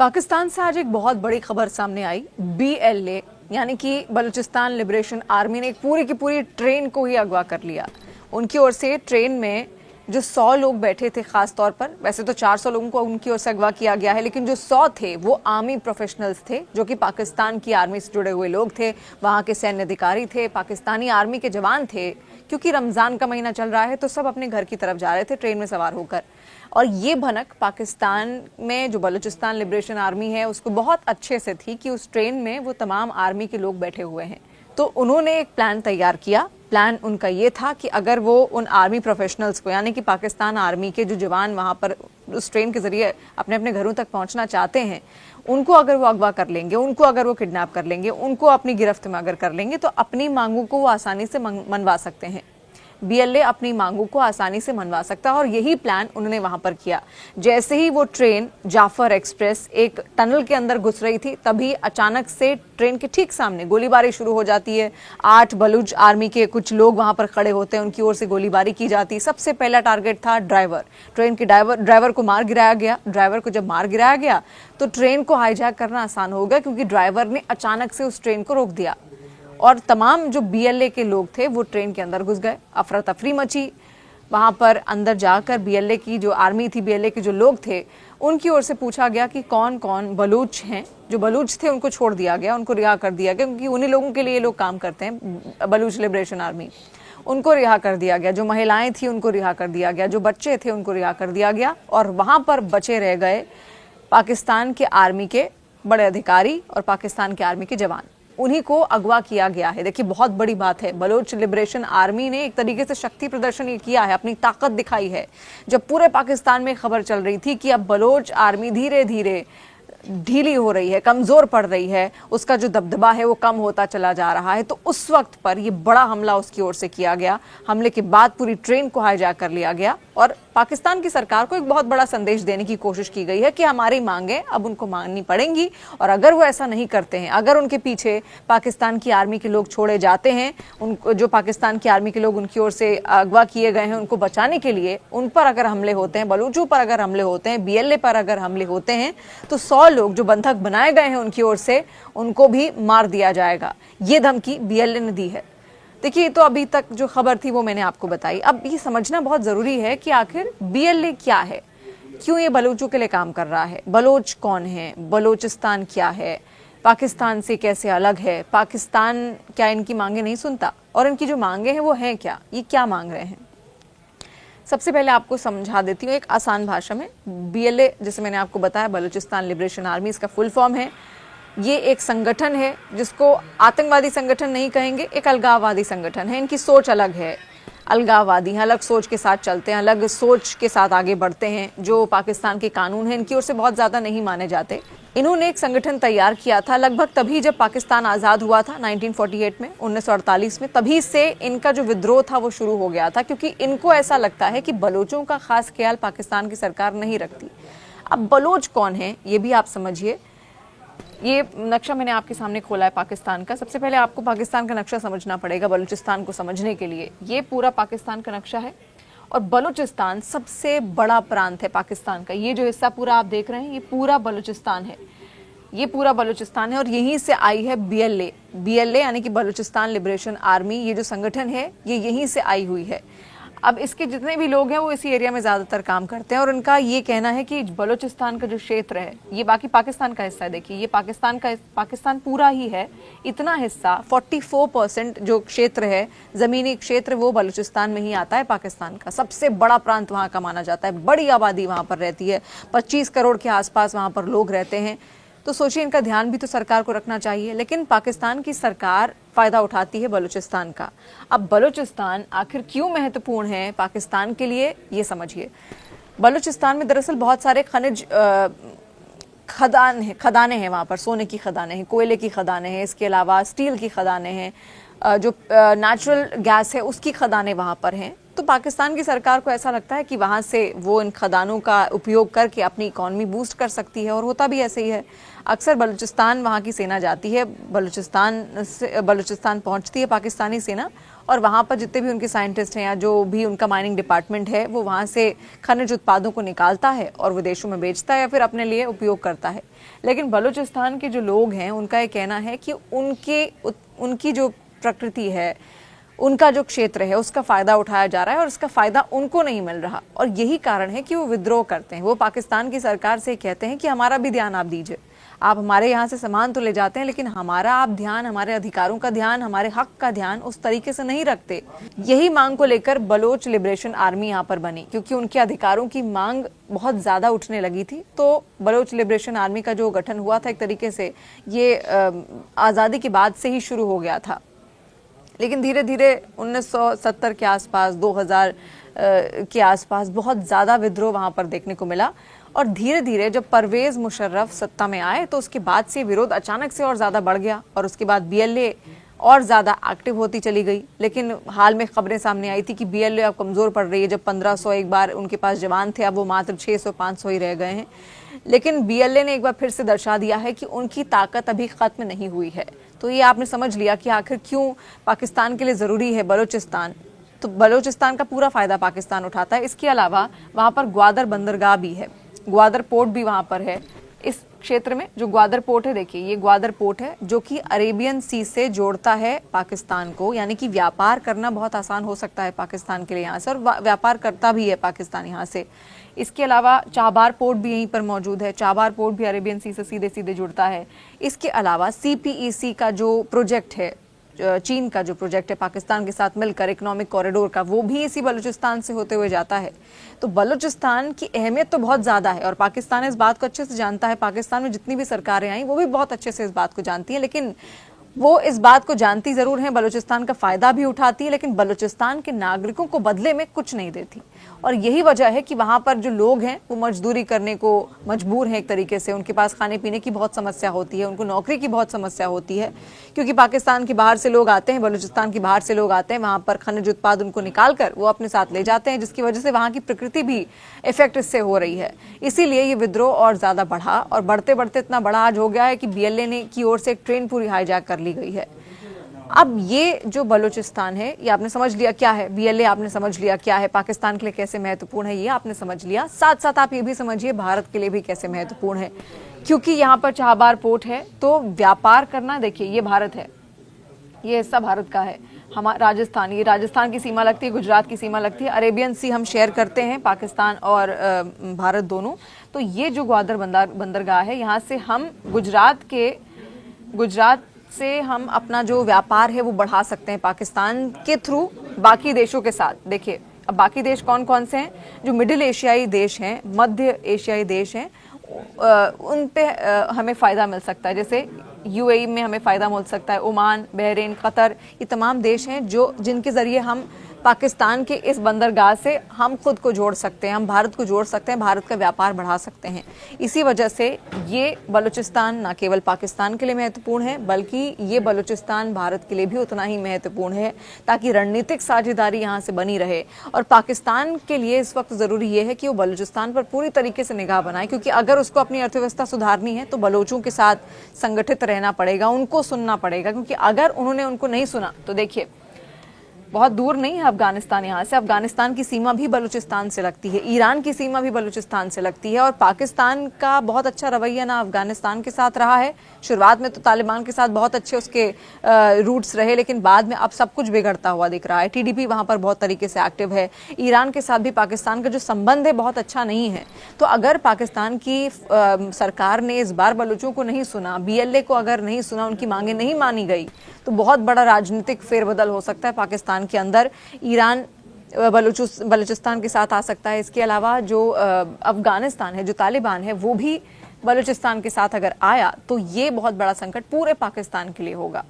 पाकिस्तान से आज एक बहुत बड़ी खबर सामने आई। BLA यानी कि बलूचिस्तान लिबरेशन आर्मी ने एक पूरी की पूरी ट्रेन को ही अगवा कर लिया। उनकी ओर से ट्रेन में जो 100 लोग बैठे थे, खास तौर पर वैसे तो 400 लोगों को उनकी ओर से अगवा किया गया है, लेकिन जो 100 थे वो आर्मी प्रोफेशनल्स थे, जो कि पाकिस्तान की आर्मी से जुड़े हुए लोग थे, वहाँ के सैन्य अधिकारी थे, पाकिस्तानी आर्मी के जवान थे। क्योंकि रमज़ान का महीना चल रहा है तो सब अपने घर की तरफ जा रहे थे ट्रेन में सवार होकर, और ये भनक पाकिस्तान में जो बलूचिस्तान लिबरेशन आर्मी है उसको बहुत अच्छे से थी कि उस ट्रेन में वो तमाम आर्मी के लोग बैठे हुए हैं। तो उन्होंने एक प्लान तैयार किया। प्लान उनका ये था कि अगर वो उन आर्मी प्रोफेशनल्स को, यानी कि पाकिस्तान आर्मी के जो जवान वहाँ पर उस ट्रेन के जरिए अपने अपने घरों तक पहुँचना चाहते हैं, उनको अगर वो अगवा कर लेंगे, उनको अगर वो किडनैप कर लेंगे, उनको अपनी गिरफ्त में अगर कर लेंगे तो अपनी मांगों को वो आसानी से मनवा सकते हैं। BLA अपनी मांगों को आसानी से मनवा सकता है, और यही प्लान उन्होंने वहां पर किया। जैसे ही वो ट्रेन जाफर एक्सप्रेस एक टनल के अंदर घुस रही थी, तभी अचानक से ट्रेन के ठीक सामने गोलीबारी शुरू हो जाती है। 8 बलूच आर्मी के कुछ लोग वहां पर खड़े होते हैं, उनकी ओर से गोलीबारी की जाती है। सबसे पहला टारगेट था ड्राइवर। ट्रेन के ड्राइवर को मार गिराया गया। ड्राइवर को जब मार गिराया गया तो ट्रेन को हाईजैक करना आसान हो गया, क्योंकि ड्राइवर ने अचानक से उस ट्रेन को रोक दिया और तमाम जो BLA के लोग थे वो ट्रेन के अंदर घुस गए। अफरा तफरी मची वहाँ पर। अंदर जाकर BLA की जो आर्मी थी, BLA के जो लोग थे, उनकी ओर से पूछा गया कि कौन कौन बलूच हैं। जो बलूच थे उनको छोड़ दिया गया, उनको रिहा कर दिया गया, क्योंकि उन्हीं लोगों के लिए ये लोग काम करते हैं, बलूच लिबरेशन आर्मी। उनको रिहा कर दिया गया। जो महिलाएं थी उनको रिहा कर दिया गया, जो बच्चे थे उनको रिहा कर दिया गया, और वहाँ पर बचे रह गए पाकिस्तान के आर्मी के बड़े अधिकारी और पाकिस्तान के आर्मी के जवान। उन्हीं को अगवा किया गया है। देखिए, बहुत बड़ी बात है। बलोच लिबरेशन आर्मी ने एक तरीके से शक्ति प्रदर्शन ये किया है, अपनी ताकत दिखाई है। जब पूरे पाकिस्तान में खबर चल रही थी कि अब बलोच आर्मी धीरे धीरे ढीली हो रही है, कमजोर पड़ रही है, उसका जो दबदबा है वो कम होता चला जा रहा है, तो उस वक्त पर ये बड़ा हमला उसकी ओर से किया गया। हमले के बाद पूरी ट्रेन को हाईजैक कर लिया गया, और पाकिस्तान की सरकार को एक बहुत बड़ा संदेश देने की कोशिश की गई है कि हमारी मांगें अब उनको माननी पड़ेंगी, और अगर वो ऐसा नहीं करते हैं, अगर उनके पीछे पाकिस्तान की आर्मी के लोग छोड़े जाते हैं, उनको जो पाकिस्तान की आर्मी के लोग उनकी ओर से अगवा किए गए हैं, उनको बचाने के लिए उन पर अगर हमले होते हैं, बलूचों पर अगर हमले होते हैं, BLA पर अगर हमले होते हैं, तो 100 लोग जो बंधक बनाए गए हैं उनकी ओर से, उनको भी मार दिया जाएगा। ये धमकी BLA ने दी है। देखिए, तो अभी तक जो खबर थी वो मैंने आपको बताई। अब ये समझना बहुत ज़रूरी है कि आखिर BLA क्या है, क्यों ये बलूचों के लिए काम कर रहा है, बलोच कौन है, बलोचिस्तान क्या है, पाकिस्तान से कैसे अलग है, पाकिस्तान क्या इनकी मांगे नहीं सुनता, और इनकी जो मांगे हैं वो हैं क्या, ये क्या मांग रहे हैं। सबसे पहले आपको समझा देती हूँ एक आसान भाषा में। BLA, जैसे मैंने आपको बताया, बलूचिस्तान लिबरेशन आर्मी, इसका फुल फॉर्म है। ये एक संगठन है जिसको आतंकवादी संगठन नहीं कहेंगे, एक अलगाववादी संगठन है। इनकी सोच अलग है, अलगाववादी हैं, अलग सोच के साथ चलते हैं, अलग सोच के साथ आगे बढ़ते हैं। जो पाकिस्तान के कानून हैं इनकी ओर से बहुत ज़्यादा नहीं माने जाते। इन्होंने एक संगठन तैयार किया था लगभग तभी जब पाकिस्तान आज़ाद हुआ था 1948 में, 1948 में। तभी से इनका जो विद्रोह था वो शुरू हो गया था, क्योंकि इनको ऐसा लगता है कि बलोचों का खास ख्याल पाकिस्तान की सरकार नहीं रखती। अब बलोच कौन है ये भी आप समझिए। ये नक्शा मैंने आपके सामने खोला है पाकिस्तान का। सबसे पहले आपको पाकिस्तान का नक्शा समझना पड़ेगा बलूचिस्तान को समझने के लिए। ये पूरा पाकिस्तान का नक्शा है, और बलूचिस्तान सबसे बड़ा प्रांत है पाकिस्तान का। ये जो हिस्सा पूरा आप देख रहे हैं, ये पूरा बलूचिस्तान है, ये पूरा बलूचिस्तान है, और यहीं से आई है BLA यानी कि बलूचिस्तान लिबरेशन आर्मी। ये जो संगठन है ये यहीं से आई हुई है। अब इसके जितने भी लोग हैं वो इसी एरिया में ज़्यादातर काम करते हैं, और उनका ये कहना है कि बलूचिस्तान का जो क्षेत्र है ये बाकी पाकिस्तान का हिस्सा है। देखिए, ये पाकिस्तान पूरा ही है। इतना हिस्सा 44% जो क्षेत्र है, ज़मीनी क्षेत्र, वो बलूचिस्तान में ही आता है। पाकिस्तान का सबसे बड़ा प्रांत वहाँ का माना जाता है। बड़ी आबादी वहाँ पर रहती है, 25 करोड़ के आसपास वहाँ पर लोग रहते हैं। तो सोचिए, इनका ध्यान भी तो सरकार को रखना चाहिए, लेकिन पाकिस्तान की सरकार फ़ायदा उठाती है बलूचिस्तान का। अब बलूचिस्तान आखिर क्यों महत्वपूर्ण है पाकिस्तान के लिए, ये समझिए। बलूचिस्तान में दरअसल बहुत सारे खनिज खदानें हैं वहाँ पर। सोने की खदानें हैं, कोयले की खदानें हैं, इसके अलावा स्टील की खदानें हैं, जो नेचुरल गैस है उसकी खदानें वहाँ पर हैं। तो पाकिस्तान की सरकार को ऐसा लगता है कि वहाँ से वो इन खदानों का उपयोग करके अपनी इकॉनमी बूस्ट कर सकती है, और होता भी ऐसे ही है। अक्सर बलूचिस्तान वहाँ की सेना जाती है, बलूचिस्तान पहुँचती है पाकिस्तानी सेना, और वहाँ पर जितने भी उनके साइंटिस्ट हैं या जो भी उनका माइनिंग डिपार्टमेंट है वो वहाँ से खनिज उत्पादों को निकालता है और विदेशों में बेचता है या फिर अपने लिए उपयोग करता है। लेकिन बलूचिस्तान के जो लोग हैं उनका ये कहना है कि उनकी जो प्रकृति है, उनका जो क्षेत्र है, उसका फ़ायदा उठाया जा रहा है और उसका फ़ायदा उनको नहीं मिल रहा, और यही कारण है कि वो विद्रोह करते हैं। वो पाकिस्तान की सरकार से कहते हैं कि हमारा भी ध्यान आप दीजिए, आप हमारे यहाँ से सामान तो ले जाते हैं लेकिन हमारा आप ध्यान, हमारे अधिकारों का ध्यान, हमारे हक का ध्यान उस तरीके से नहीं रखते। यही मांग को लेकर बलोच लिबरेशन आर्मी यहाँ पर बनी, क्योंकि उनके अधिकारों की मांग बहुत ज़्यादा उठने लगी थी। तो बलोच लिबरेशन आर्मी का जो गठन हुआ था, एक तरीके से ये आज़ादी के बाद से ही शुरू हो गया था, लेकिन धीरे धीरे 1970 के आसपास, 2000 के आसपास बहुत ज़्यादा विद्रोह वहाँ पर देखने को मिला, और धीरे धीरे जब परवेज़ मुशर्रफ सत्ता में आए तो उसके बाद से विरोध अचानक से और ज़्यादा बढ़ गया, और उसके बाद BLA और ज़्यादा एक्टिव होती चली गई। लेकिन हाल में खबरें सामने आई थी कि BLA अब कमज़ोर पड़ रही है। जब 1500 एक बार उनके पास जवान थे, अब वो मात्र 600-500 ही रह गए हैं। लेकिन BLA ने एक बार फिर से दर्शा दिया है कि उनकी ताकत अभी ख़त्म नहीं हुई है। तो ये आपने समझ लिया कि आखिर क्यों पाकिस्तान के लिए ज़रूरी है बलूचिस्तान। तो बलूचिस्तान का पूरा फ़ायदा पाकिस्तान उठाता है। इसके अलावा वहाँ पर ग्वादर बंदरगाह भी है, ग्वादर पोर्ट भी वहाँ पर है। इस क्षेत्र में जो ग्वादर पोर्ट है, देखिए ये ग्वादर पोर्ट है जो कि अरेबियन सी से जोड़ता है पाकिस्तान को, यानी कि व्यापार करना बहुत आसान हो सकता है पाकिस्तान के लिए यहाँ से, और व्यापार करता भी है पाकिस्तान यहाँ से। इसके अलावा चाबार पोर्ट भी यहीं पर मौजूद है, चाबार पोर्ट भी अरेबियन सी से सीधे सीधे जुड़ता है। इसके अलावा CPEC का जो प्रोजेक्ट है, चीन का जो प्रोजेक्ट है पाकिस्तान के साथ मिलकर इकोनॉमिक कॉरिडोर का, वो भी इसी बलूचिस्तान से होते हुए जाता है। तो बलूचिस्तान की अहमियत तो बहुत ज़्यादा है और पाकिस्तान इस बात को अच्छे से जानता है। पाकिस्तान में जितनी भी सरकारें आई वो भी बहुत अच्छे से इस बात को जानती हैं, लेकिन वो इस बात को जानती ज़रूर हैं, बलूचिस्तान का फ़ायदा भी उठाती है, लेकिन बलूचिस्तान के नागरिकों को बदले में कुछ नहीं देती। और यही वजह है कि वहाँ पर जो लोग हैं वो मजदूरी करने को मजबूर हैं एक तरीके से। उनके पास खाने पीने की बहुत समस्या होती है, उनको नौकरी की बहुत समस्या होती है, क्योंकि पाकिस्तान के बाहर से लोग आते हैं, बलूचिस्तान के बाहर से लोग आते हैं, वहाँ पर खनिज उत्पाद उनको निकाल कर वो अपने साथ ले जाते हैं, जिसकी वजह से वहाँ की प्रकृति भी इफेक्ट इससे हो रही है। इसीलिए ये विद्रोह और ज़्यादा बढ़ा, और बढ़ते बढ़ते इतना बड़ा आज हो गया है कि BLA की ओर से एक ट्रेन पूरी हाईजैक कर ली गई है। अब ये जो बलूचिस्तान है, ये आपने समझ लिया क्या है BLA, आपने समझ लिया क्या है, पाकिस्तान के लिए कैसे महत्वपूर्ण है, ये आपने समझ लिया। साथ साथ आप ये भी समझिए भारत के लिए भी कैसे महत्वपूर्ण है, क्योंकि यहाँ पर चाबार पोर्ट है। तो व्यापार करना, देखिए ये भारत है, ये हिस्सा भारत का है। हमारा राजस्थान, ये राजस्थान की सीमा लगती है, गुजरात की सीमा लगती है, अरेबियन सी हम शेयर करते हैं पाकिस्तान और भारत दोनों। तो ये जो ग्वादर बंदरगाह है, यहाँ से हम गुजरात से हम अपना जो व्यापार है वो बढ़ा सकते हैं पाकिस्तान के थ्रू बाकी देशों के साथ। देखिए अब बाकी देश कौन कौन से हैं, जो मिडिल एशियाई देश हैं, मध्य एशियाई देश हैं, उन पे हमें फ़ायदा मिल सकता है। जैसे UAE में हमें फ़ायदा मिल सकता है, ओमान, बहरीन, कतर, ये तमाम देश हैं जिनके ज़रिए हम पाकिस्तान के इस बंदरगाह से हम खुद को जोड़ सकते हैं, हम भारत को जोड़ सकते हैं, भारत का व्यापार बढ़ा सकते हैं। इसी वजह से ये बलूचिस्तान न केवल पाकिस्तान के लिए महत्वपूर्ण है, बल्कि ये बलूचिस्तान भारत के लिए भी उतना ही महत्वपूर्ण है, ताकि रणनीतिक साझेदारी यहाँ से बनी रहे। और पाकिस्तान के लिए इस वक्त ज़रूरी ये है कि वो बलूचिस्तान पर पूरी तरीके से निगाह बनाए, क्योंकि अगर उसको अपनी अर्थव्यवस्था सुधारनी है तो बलोचों के साथ संगठित रहना पड़ेगा, उनको सुनना पड़ेगा। क्योंकि अगर उन्होंने उनको नहीं सुना तो देखिए बहुत दूर नहीं है अफगानिस्तान, यहाँ से अफगानिस्तान की सीमा भी बलूचिस्तान से लगती है, ईरान की सीमा भी बलूचिस्तान से लगती है। और पाकिस्तान का बहुत अच्छा रवैया ना अफगानिस्तान के साथ रहा है। शुरुआत में तो तालिबान के साथ बहुत अच्छे उसके रूट्स रहे, लेकिन बाद में अब सब कुछ बिगड़ता हुआ दिख रहा है। TDP वहाँ पर बहुत तरीके से एक्टिव है। ईरान के साथ भी पाकिस्तान का जो संबंध है बहुत अच्छा नहीं है। तो अगर पाकिस्तान की सरकार ने इस बार बलूचों को नहीं सुना, BLA को अगर नहीं सुना, उनकी मांगें नहीं मानी गई, तो बहुत बड़ा राजनीतिक फेरबदल हो सकता है पाकिस्तान के अंदर। ईरान बलूचिस्तान के साथ आ सकता है। इसके अलावा जो अफगानिस्तान है, जो तालिबान है, वो भी बलूचिस्तान के साथ अगर आया तो ये बहुत बड़ा संकट पूरे पाकिस्तान के लिए होगा।